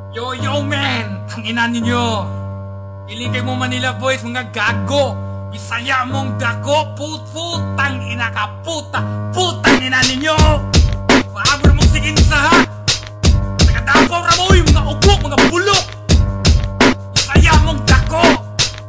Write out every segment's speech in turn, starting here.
Yo man! Ang ina ninyo! Piling kay mo Manila boys, mga gago! Bisaya mong dako, putang ina ka, putang ina ninyo! Paabro mong sigin sa ha! Nagadapaw ra mo yung mga ugok, mga bulok! Bisaya mong dako!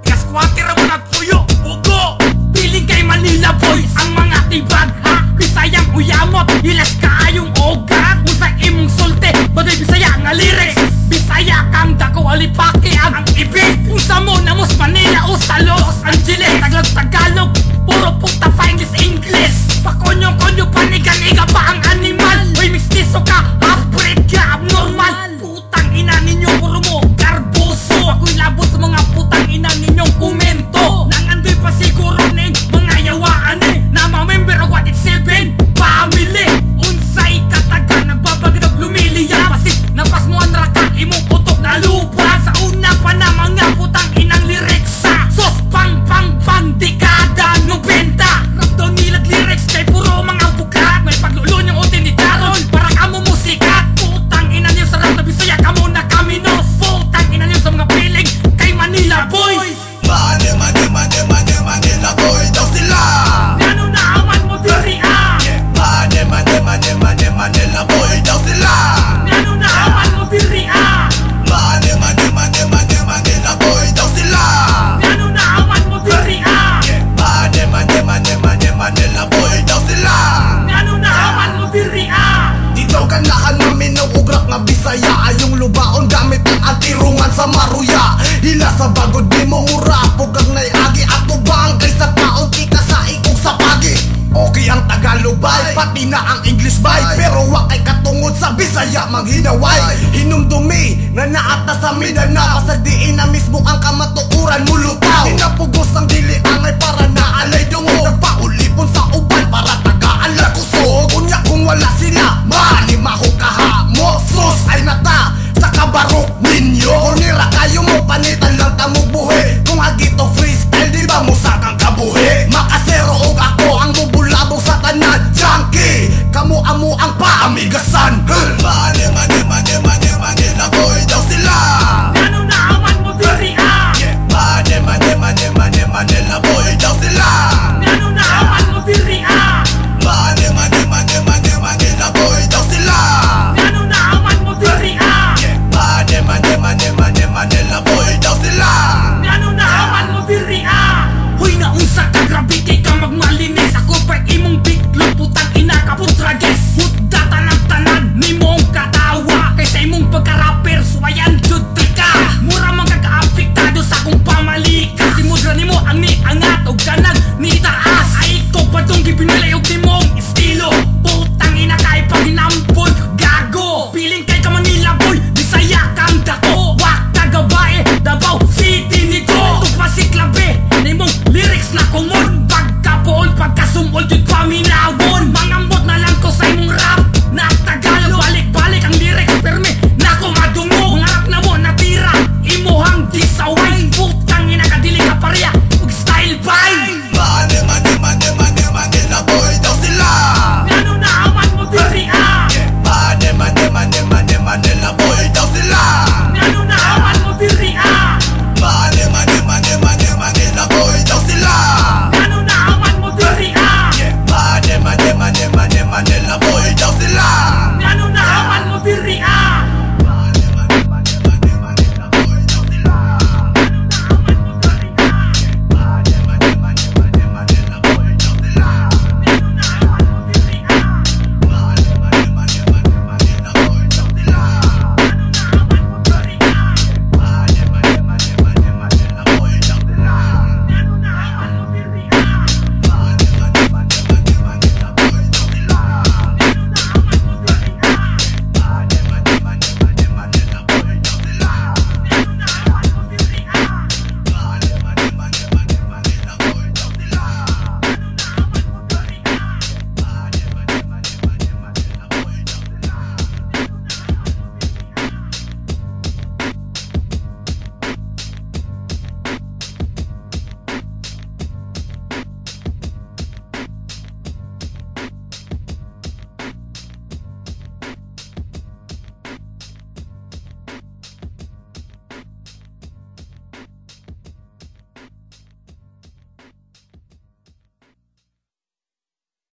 Kaskwati ra mo nagpuyo, bugo! Piling kay Manila boys, ang mga tibag ha! Bisayang uyamot, hilas kaayong ogat! Usay imong sulte, badoy Bisaya nga lyrics! Bisaya kang dako, alipaki ang ibig! Usa mo na mos Manila o sa Los Angeles! Tagalog, puro puta pa English! Pakonyo-konyo, paniganiga pa ang animal! Uy, mistiso ka, half-breed ka, abnormal! Putang ina ninyo, puro mo garboso! Ako'y labo sa mga putang ina ninyong komento! Nangandoy pa siguro ning mga yawaan na mga member of what it's seven family! Unsay kataga, nagbabagdag lumiliya! Pasig, napas mo ang raka, imong putok na lupa! Sa una pa na mga putang inang lyrics sa sos pang dekada 90! Rap daw nilag lyrics kay puro mga bukat! May paglulo niyong utin ni Daron para kamo musikat! Putang ina niyo sa rap na Bisaya, kamo na kami no! Putang ina niyo sa mga piling kay Manila boys! Manila boy daw sila! Ano na aman mo diri ah! Manila boy daw sila! Ano na aman mo diri ah! Manila boy daw sila! Ano na aman mo diri ah! Manila boy daw sila! Ano na aman mo diri ah! Dito ganahan namin ng ugrak nga Bisaya ayong lubaon gamit ang atirungan sa maruya. Hila sa bagod di mo urapog ang naiagi at tubang kaysa taong kika sa ikog sa pagi. Okay ang Tagalog bay, pati na ang English bay, pero wakay katungod sa Bisaya manghinaway. Hinumdumi nga naata sa Mindanao, pasagdiin na mismo ang kamatukuran mulutaw. Hinapugos ang dili angay para naalay dungo, nagpaulipon sa uban para tagaan lakusog. Unya kung wala sila, malimaho kaha,